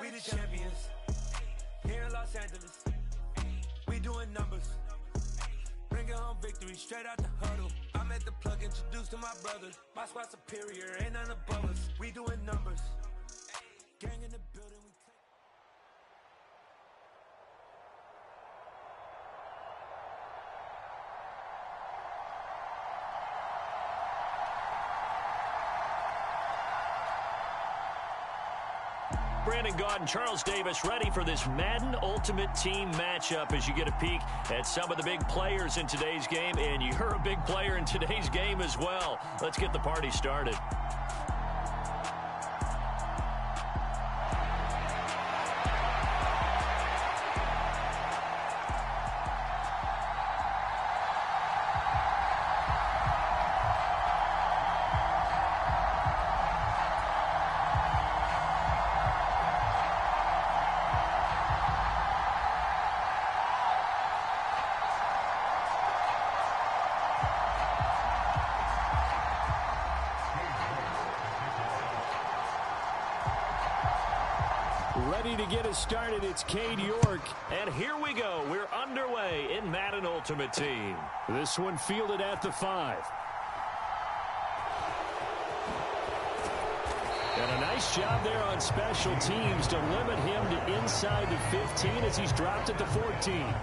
We the champions here in Los Angeles. We doing numbers, bringing home victory straight out the huddle. I'm at the plug, introduced to my brothers. My squad superior, ain't none above us. We doing numbers, gang in the building. Brandon Gaudin and Charles Davis ready for this Madden Ultimate Team matchup as you get a peek at some of the big players in today's game, and you're a big player in today's game as well. Let's get the party started. Ready to get us started, it's Cade York. And here we go. We're underway in Madden Ultimate Team. This one fielded at the 5. And a nice job there on special teams to limit him to inside the 15 as he's dropped at the 14.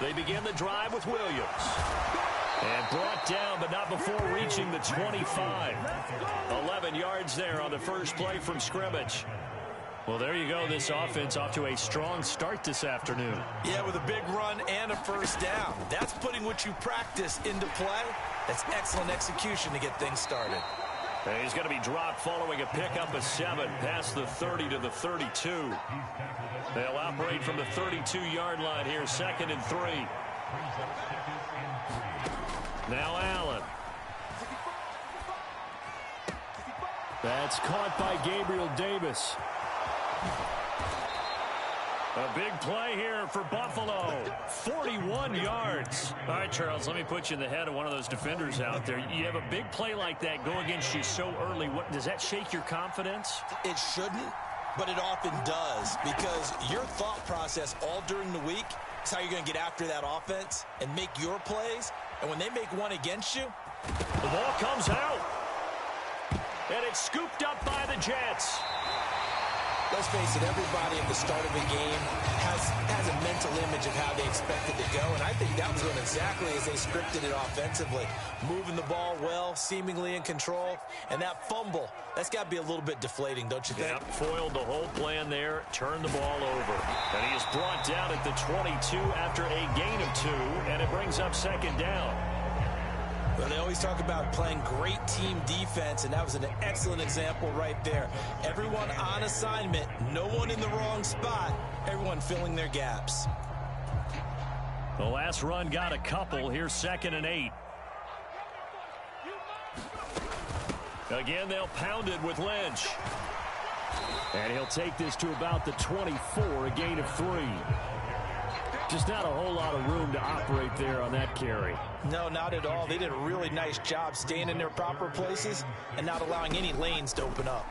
They begin the drive with Williams. And brought down, but not before reaching the 25. 11 yards there on the first play from scrimmage. Well, there you go. This offense off to a strong start this afternoon. Yeah, with a big run and a first down. That's putting what you practice into play. That's excellent execution to get things started. And he's going to be dropped following a pickup of 7 past the 30 to the 32. They'll operate from the 32-yard line here, 2nd and 3. Now Allen. That's caught by Gabriel Davis. A big play here for Buffalo. 41 yards. All right, Charles, let me put you in the head of one of those defenders out there. You have a big play like that go against you so early. What, does that shake your confidence? It shouldn't, but it often does, because your thought process all during the week is how you're going to get after that offense and make your plays. And when they make one against you, the ball comes out. And it's scooped up by the Jets. Let's face it, everybody at the start of a game has a mental image of how they expect it to go, and I think that was going exactly as they scripted it offensively. Moving the ball well, seemingly in control, and that fumble, that's got to be a little bit deflating, don't you think? Yep, foiled the whole plan there, turned the ball over. And he is brought down at the 22 after a gain of 2, and it brings up 2nd down. Well, they always talk about playing great team defense, and that was an excellent example right there. Everyone on assignment, no one in the wrong spot, everyone filling their gaps. The last run got a couple. Here's 2nd and 8. Again, they'll pound it with Lynch. And he'll take this to about the 24, a gain of 3. Just not a whole lot of room to operate there on that carry. No, not at all. They did a really nice job staying in their proper places and not allowing any lanes to open up.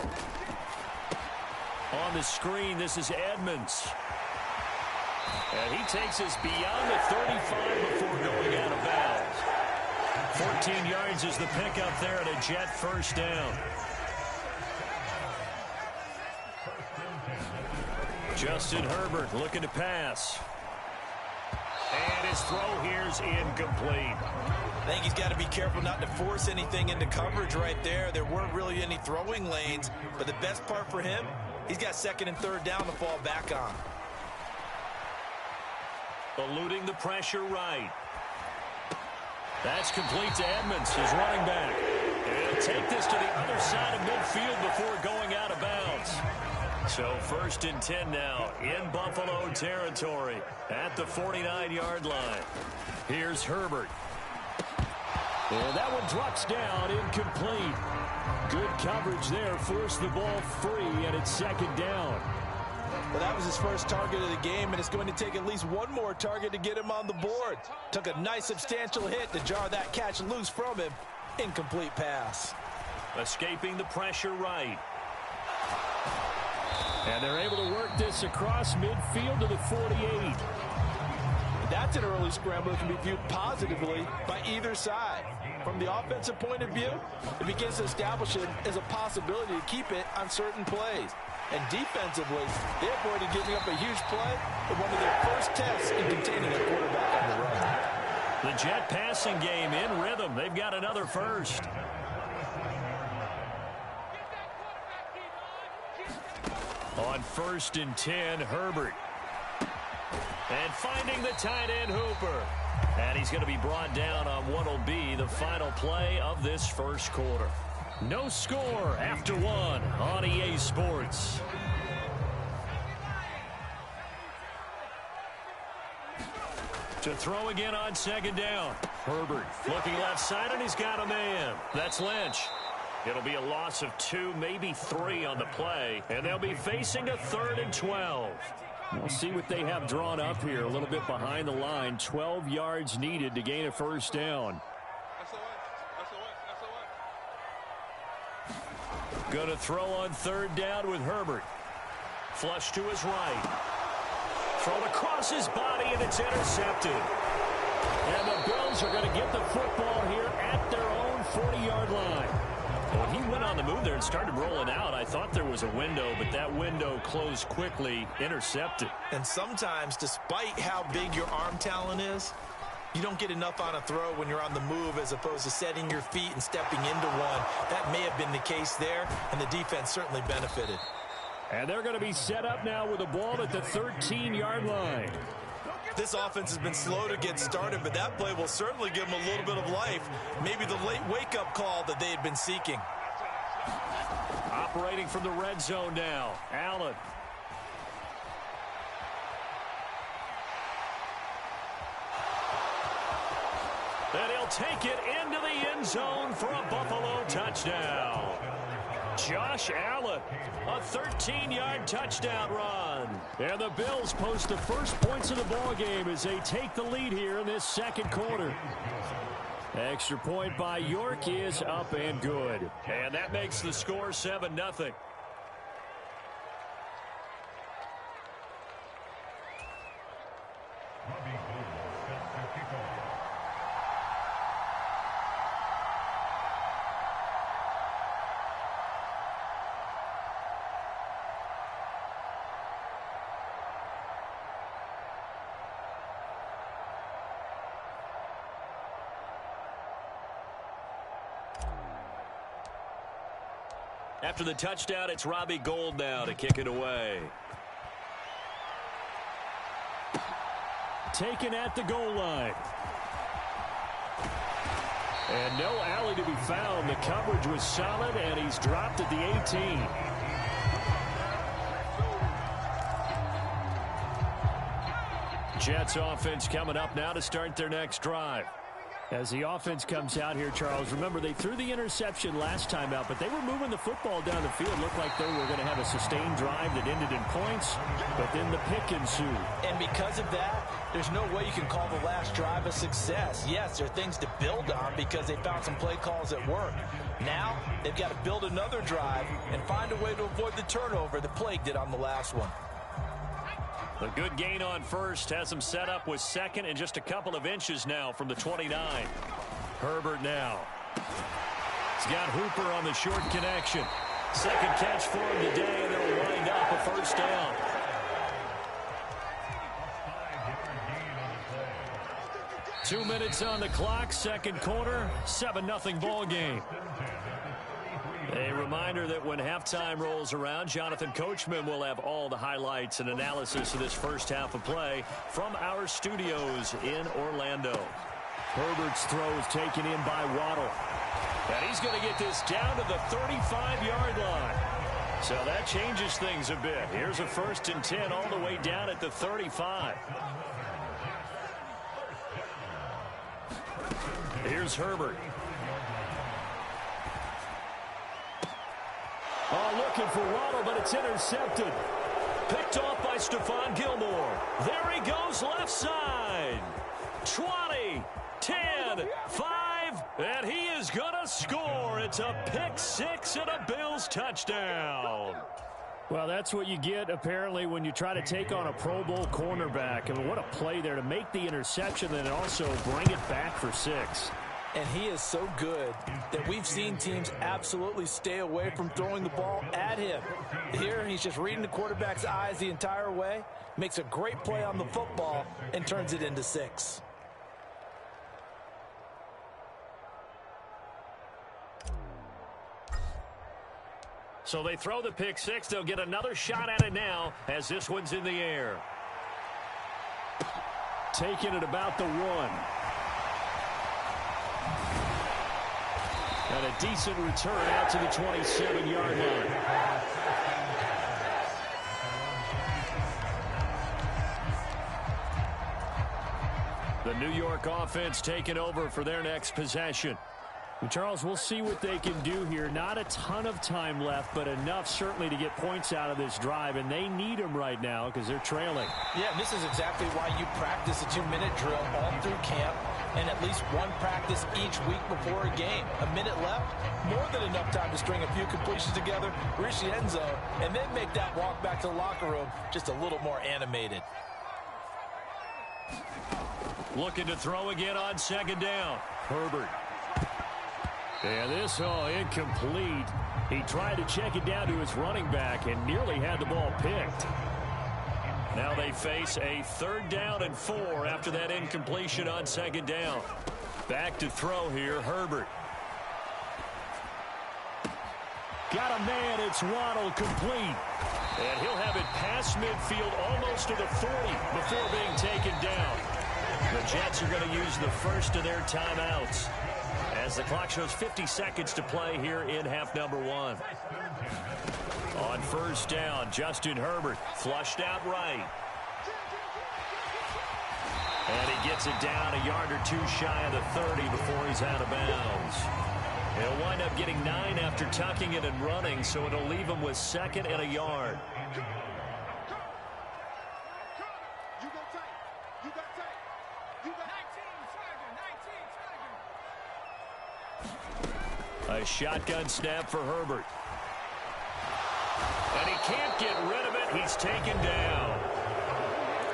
On the screen, this is Edmonds. And he takes us beyond the 35 before going out of bounds. 14 yards is the pickup there at a Jet first down. Justin Herbert looking to pass. And his throw here's incomplete. I think he's got to be careful not to force anything into coverage right there. There weren't really any throwing lanes, but the best part for him, he's got 2nd and 3rd down to fall back on. Eluding the pressure right. That's complete to Edmonds, his running back. He'll take this to the other side of midfield before going out of bounds. So 1st and 10 now in Buffalo territory at the 49-yard line. Here's Herbert. And that one drops down, incomplete. Good coverage there, forced the ball free, and it's 2nd down. Well, that was his first target of the game, and it's going to take at least one more target to get him on the board. Took a nice substantial hit to jar that catch loose from him. Incomplete pass. Escaping the pressure right. And they're able to work this across midfield to the 48. That's an early scramble that can be viewed positively by either side. From the offensive point of view, it begins to establish it as a possibility to keep it on certain plays. And defensively, they avoided giving up a huge play with one of their first tests in containing a quarterback on the run. The Jet passing game in rhythm. They've got another first. On 1st and 10, Herbert. And finding the tight end, Hooper. And he's going to be brought down on what will be the final play of this first quarter. No score after 1 on EA Sports. To throw again on 2nd down. Herbert looking left side, and he's got a man. That's Lynch. It'll be a loss of 2, maybe 3 on the play, and they'll be facing a 3rd and 12. We'll see what they have drawn up here. A little bit behind the line. 12 yards needed to gain a 1st down. Going to throw on 3rd down with Herbert. Flush to his right. Thrown across his body, and it's intercepted. And the Bills are going to get the football here at their own 40-yard line. Well, he went on the move there and started rolling out. I thought there was a window, but that window closed quickly, intercepted. And sometimes, despite how big your arm talent is, you don't get enough on a throw when you're on the move as opposed to setting your feet and stepping into one. That may have been the case there, and the defense certainly benefited. And they're going to be set up now with the ball at the 13-yard line. This offense has been slow to get started, but that play will certainly give them a little bit of life. Maybe the late wake-up call that they had been seeking. Operating from the red zone now, Allen. And he'll take it into the end zone for a Buffalo touchdown. Josh Allen, a 13-yard touchdown run. And the Bills post the first points of the ball game as they take the lead here in this 2nd quarter. Extra point by York is up and good. And that makes the score 7-0. After the touchdown, it's Robbie Gould now to kick it away. Taken at the goal line. And no alley to be found. The coverage was solid, and he's dropped at the 18. Jets offense coming up now to start their next drive. As the offense comes out here, Charles, remember they threw the interception last time out, but they were moving the football down the field. Looked like they were going to have a sustained drive that ended in points, but then the pick ensued. And because of that, there's no way you can call the last drive a success. Yes, there are things to build on because they found some play calls that work. Now, they've got to build another drive and find a way to avoid the turnover that plagued it on the last one. A good gain on first has him set up with 2nd and just a couple of inches now from the 29. Herbert now. He's got Hooper on the short connection. 2nd catch for him today, and they'll wind up a 1st down. Two minutes on the clock, 2nd quarter, 7-0 ball game. A reminder that when halftime rolls around, Jonathan Coachman will have all the highlights and analysis of this first half of play from our studios in Orlando. Herbert's throw is taken in by Waddle. And he's going to get this down to the 35-yard line. So that changes things a bit. Here's a 1st and 10 all the way down at the 35. Here's Herbert. Oh, looking for Waddle, but it's intercepted. Picked off by Stephon Gilmore. There he goes left side. 20, 10, 5, and he is going to score. It's a pick six and a Bills touchdown. Well, that's what you get, apparently, when you try to take on a Pro Bowl cornerback. I mean, what a play there to make the interception and also bring it back for 6. And he is so good that we've seen teams absolutely stay away from throwing the ball at him. Here, he's just reading the quarterback's eyes the entire way, makes a great play on the football, and turns it into 6. So they throw the pick six. They'll get another shot at it now as this one's in the air. Taking it about the 1. And a decent return out to the 27-yard line. The New York offense taking over for their next possession. And Charles, we'll see what they can do here. Not a ton of time left, but enough certainly to get points out of this drive, and they need them right now because they're trailing. Yeah, and this is exactly why you practice a 2-minute drill all through camp and at least one practice each week before a game. A minute left, more than enough time to string a few completions together, reach the end zone, and then make that walk back to the locker room just a little more animated. Looking to throw again on 2nd down. Herbert. And this, incomplete. He tried to check it down to his running back and nearly had the ball picked. Now they face a 3rd down and 4 after that incompletion on 2nd down. Back to throw here, Herbert. Got a man, it's Waddle, complete. And he'll have it past midfield almost to the 40 before being taken down. The Jets are going to use the first of their timeouts as the clock shows 50 seconds to play here in half number 1. On 1st down, Justin Herbert flushed out right. And he gets it down a yard or 2 shy of the 30 before he's out of bounds. He'll wind up getting 9 after tucking it and running, so it'll leave him with 2nd and a yard. A shotgun snap for Herbert. And he can't get rid of it. He's taken down.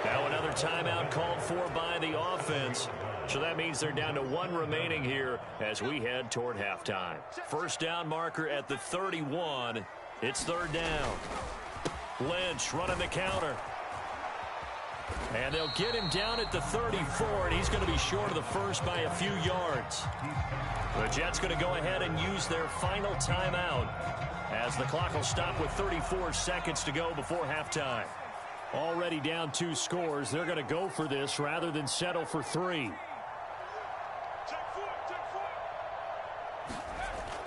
Now another timeout called for by the offense. So that means they're down to 1 remaining here as we head toward halftime. 1st down marker at the 31. It's 3rd down. Lynch running the counter. And they'll get him down at the 34, and he's going to be short of the first by a few yards. The Jets going to go ahead and use their final timeout as the clock will stop with 34 seconds to go before halftime. Already down 2 scores. They're going to go for this rather than settle for 3.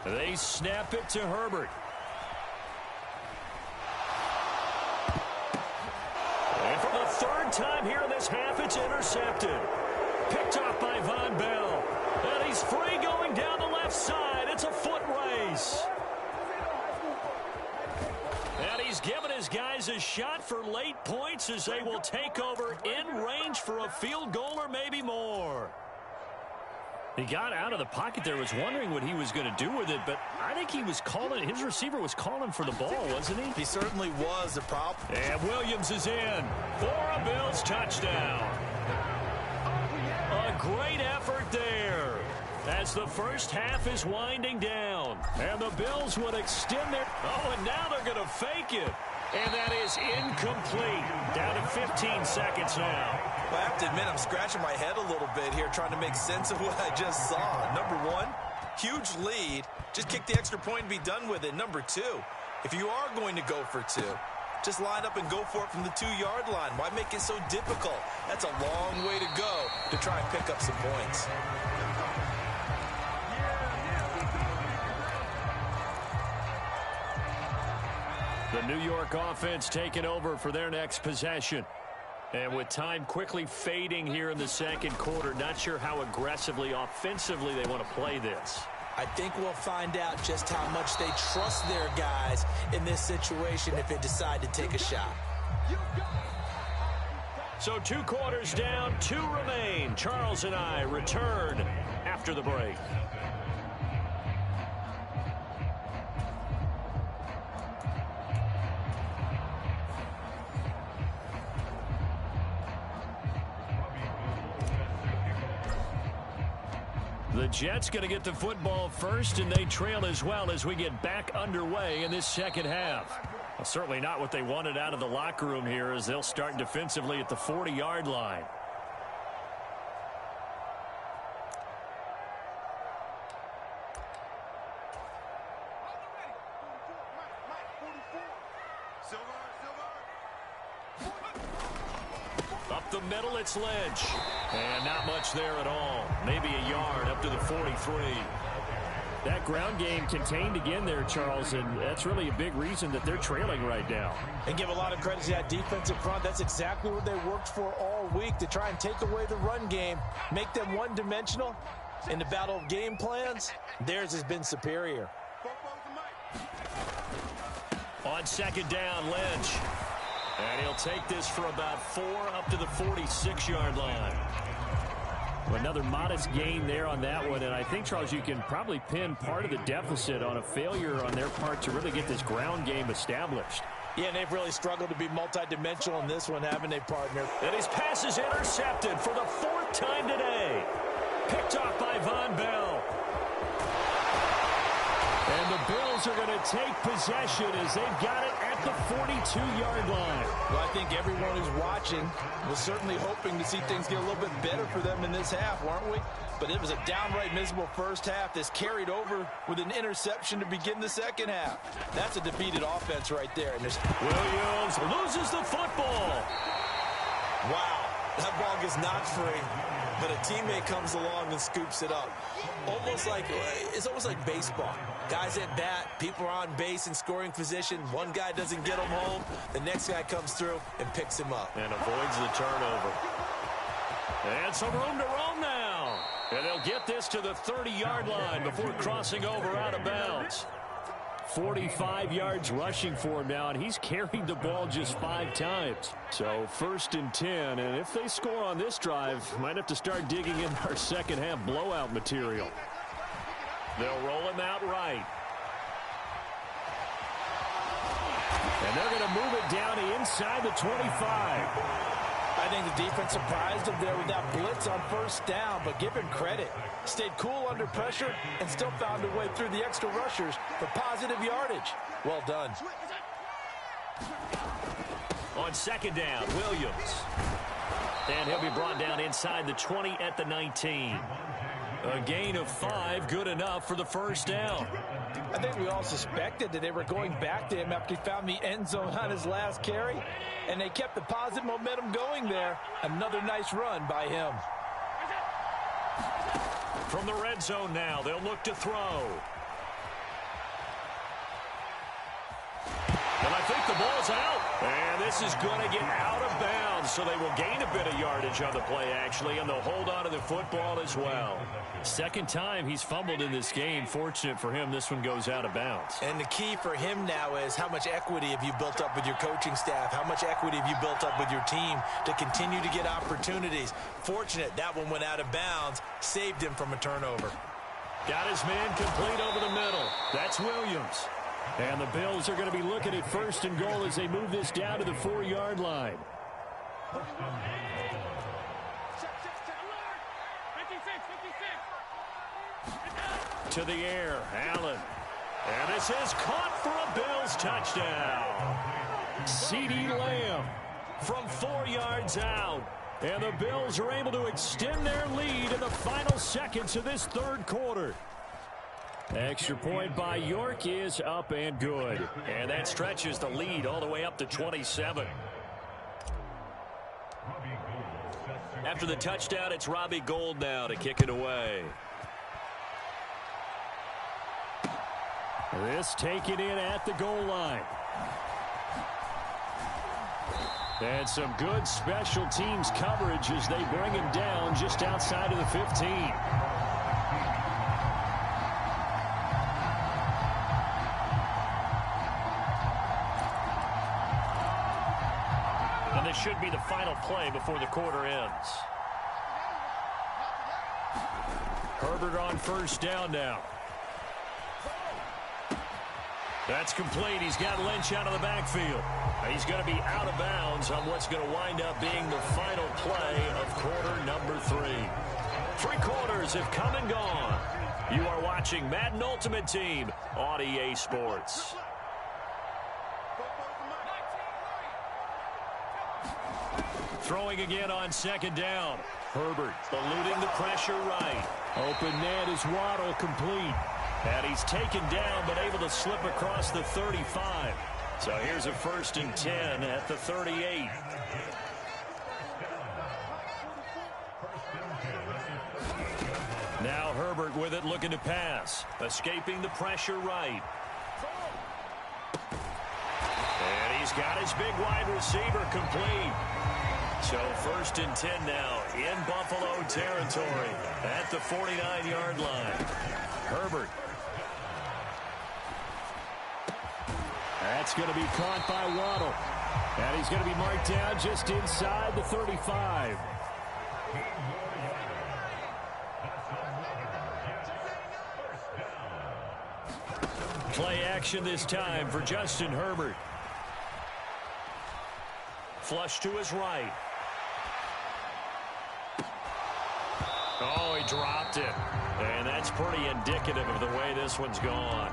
They snap it to Herbert. And for the 3rd time here in this half, it's intercepted. Picked off by Von Bell. And he's free going down the left side. It's a foot race. And he's given his guys a shot for late points as they will take over in range for a field goal or maybe more. He got out of the pocket there, was wondering what he was going to do with it, but I think he was calling, his receiver was calling for the ball, wasn't he? He certainly was. The problem. And Williams is in for a Bills touchdown. A great effort there as the first half is winding down. And the Bills would extend their... Oh, and now they're going to fake it. And that is incomplete. Down to 15 seconds now. Well, I have to admit, I'm scratching my head a little bit here trying to make sense of what I just saw. Number 1, huge lead. Just kick the extra point and be done with it. Number 2, if you are going to go for 2, Just line up and go for it from the 2-yard line. Why make it so difficult? That's a long way to go to try and pick up some points. The New York offense taking over for their next possession. And with time quickly fading here in the second quarter, not sure how aggressively, offensively they want to play this. I think we'll find out just how much they trust their guys in this situation if they decide to take a shot. So 2 quarters down, 2 remain. Charles and I return after the break. The Jets going to get the football first, and they trail as well as we get back underway in this second half. Well, certainly not what they wanted out of the locker room here as they'll start defensively at the 40-yard line. Up the middle, it's Lynch. And not much there at all. Maybe a yard up to the 43. That ground game contained again there, Charles, and that's really a big reason that they're trailing right now. And give a lot of credit to that defensive front. That's exactly what they worked for all week, to try and take away the run game, make them one-dimensional. In the battle of game plans, theirs has been superior. On second down, Lynch. And he'll take this for about 4 up to the 46-yard line. Another modest gain there on that one, and I think, Charles, you can probably pin part of the deficit on a failure on their part to really get this ground game established. Yeah, and they've really struggled to be multidimensional in this one, haven't they, partner? And his pass is intercepted for the 4th time today. Picked off by Von Bell. And the Bills are going to take possession as they've got it at the 42-yard line. Well, I think everyone who's watching was certainly hoping to see things get a little bit better for them in this half, weren't we? But it was a downright miserable first half that's carried over with an interception to begin the second half. That's a defeated offense right there. And Williams loses the football. Wow, that ball gets knocked free, but a teammate comes along and scoops it up. It's almost like baseball. Guys at bat, people are on base in scoring position. One guy doesn't get him home. The next guy comes through and picks him up. And avoids the turnover. And some room to roam now. And they'll get this to the 30-yard line before crossing over out of bounds. 45 yards rushing for him now, and he's carried the ball just 5 times. So 1st and 10, and if they score on this drive, might have to start digging in our second half blowout material. They'll roll him out right. And they're going to move it down to inside the 25. I think the defense surprised him there with that blitz on 1st down, but give him credit. Stayed cool under pressure and still found a way through the extra rushers for positive yardage. Well done. On second down, Williams. And he'll be brought down inside the 20 at the 19. A gain of 5, good enough for the 1st down. I think we all suspected that they were going back to him after he found the end zone on his last carry, and they kept the positive momentum going there. Another nice run by him. From the red zone now, they'll look to throw. And I think the ball's out. And this is going to get out of bounds, so they will gain a bit of yardage on the play, actually, and they'll hold on to the football as well. Second time he's fumbled in this game. Fortunate for him, this one goes out of bounds. And the key for him now is how much equity have you built up with your coaching staff? How much equity have you built up with your team to continue to get opportunities? Fortunate that one went out of bounds, saved him from a turnover. Got his man complete over the middle. That's Williams. And the Bills are going to be looking at 1st and goal as they move this down to the 4-yard line. To the air, Allen. And this is caught for a Bills touchdown. CeeDee Lamb from 4 yards out. And the Bills are able to extend their lead in the final seconds of this 3rd quarter. Extra point by York is up and good. And that stretches the lead all the way up to 27. After the touchdown, it's Robbie Gould now to kick it away. This taken in at the goal line. And some good special teams coverage as they bring him down just outside of the 15. And this should be the final play before the quarter ends. Herbert on first down now. That's complete. He's got Lynch out of the backfield. He's going to be out of bounds on what's going to wind up being the final play of quarter number 3. 3 quarters have come and gone. You are watching Madden Ultimate Team on EA Sports. Throwing again on second down. Herbert eluding the pressure right. Open net is Waddle, complete. And he's taken down but able to slip across the 35. So here's a 1st and 10 at the 38. Now Herbert with it, looking to pass. Escaping the pressure right. And he's got his big wide receiver complete. So 1st and 10 now in Buffalo territory at the 49-yard line. Herbert. That's going to be caught by Waddle. And he's going to be marked down just inside the 35. Play action this time for Justin Herbert. Flush to his right. Oh, he dropped it. And that's pretty indicative of the way this one's gone.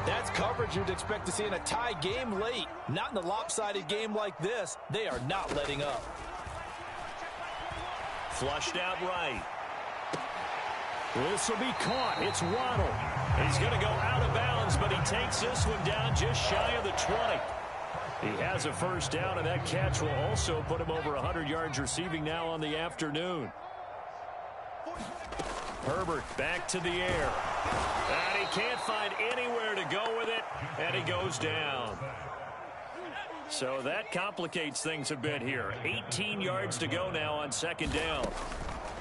That's coverage you'd expect to see in a tie game late. Not in a lopsided game like this. They are not letting up. Flushed out right. This will be caught. It's Waddle. He's going to go out of bounds, but he takes this one down just shy of the 20. He has a 1st down, and that catch will also put him over 100 yards receiving now on the afternoon. Herbert back to the air. And he can't find anywhere to go with it, and he goes down. So that complicates things a bit here. 18 yards to go now on 2nd down.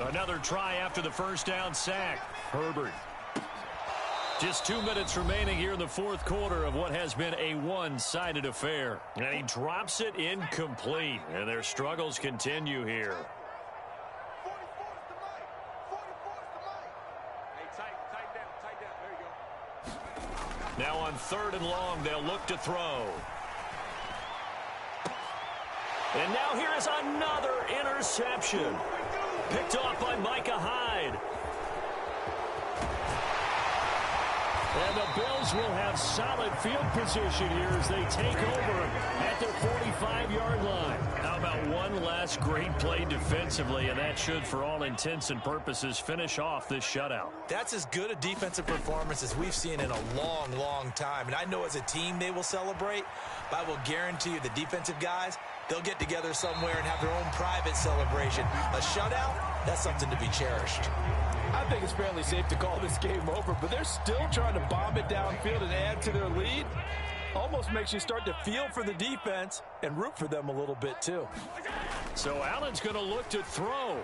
Another try after the 1st down sack. Herbert. Just 2 minutes remaining here in the 4th quarter of what has been a one-sided affair. And he drops it incomplete, and their struggles continue here. Now on 3rd and long, they'll look to throw. And now here is another interception. Picked off by Micah Hyde. And the Bills will have solid field position here as they take over at their 45-yard line. How about one last great play defensively, and that should, for all intents and purposes, finish off this shutout. That's as good a defensive performance as we've seen in a long, long time. And I know as a team they will celebrate, but I will guarantee you the defensive guys, they'll get together somewhere and have their own private celebration. A shutout, that's something to be cherished. I think it's fairly safe to call this game over, but they're still trying to bomb it downfield and add to their lead. Almost makes you start to feel for the defense and root for them a little bit, too. So Allen's going to look to throw.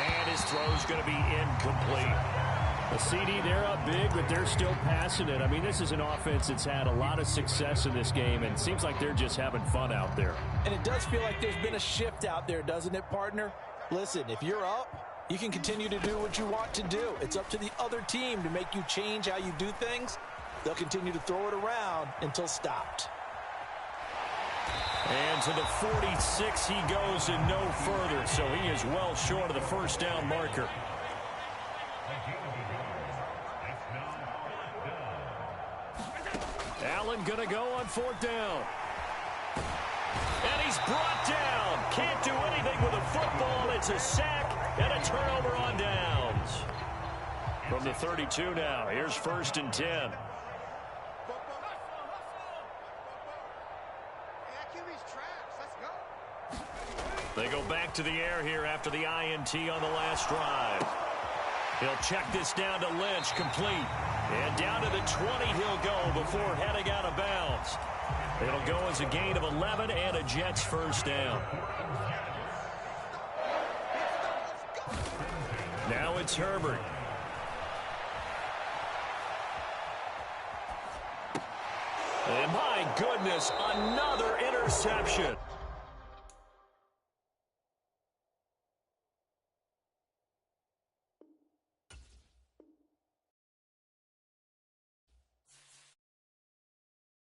And his throw's going to be incomplete. A CD, they're up big, but they're still passing it. I mean, this is an offense that's had a lot of success in this game, and it seems like they're just having fun out there. And it does feel like there's been a shift out there, doesn't it, partner? Listen, if you're up, you can continue to do what you want to do. It's up to the other team to make you change how you do things. They'll continue to throw it around until stopped. And to the 46 he goes and no further, so he is well short of the 1st down marker. Allen going to go on 4th down. And he's brought down. Can't do anything with a football. It's a sack, And a turnover on downs. From the 32 now, here's 1st and 10. They go back to the air here after the INT on the last drive. He'll check this down to Lynch, complete. And down to the 20 he'll go before heading out of bounds. It'll go as a gain of 11 and a Jets first down. Now it's Herbert. And my goodness, another interception.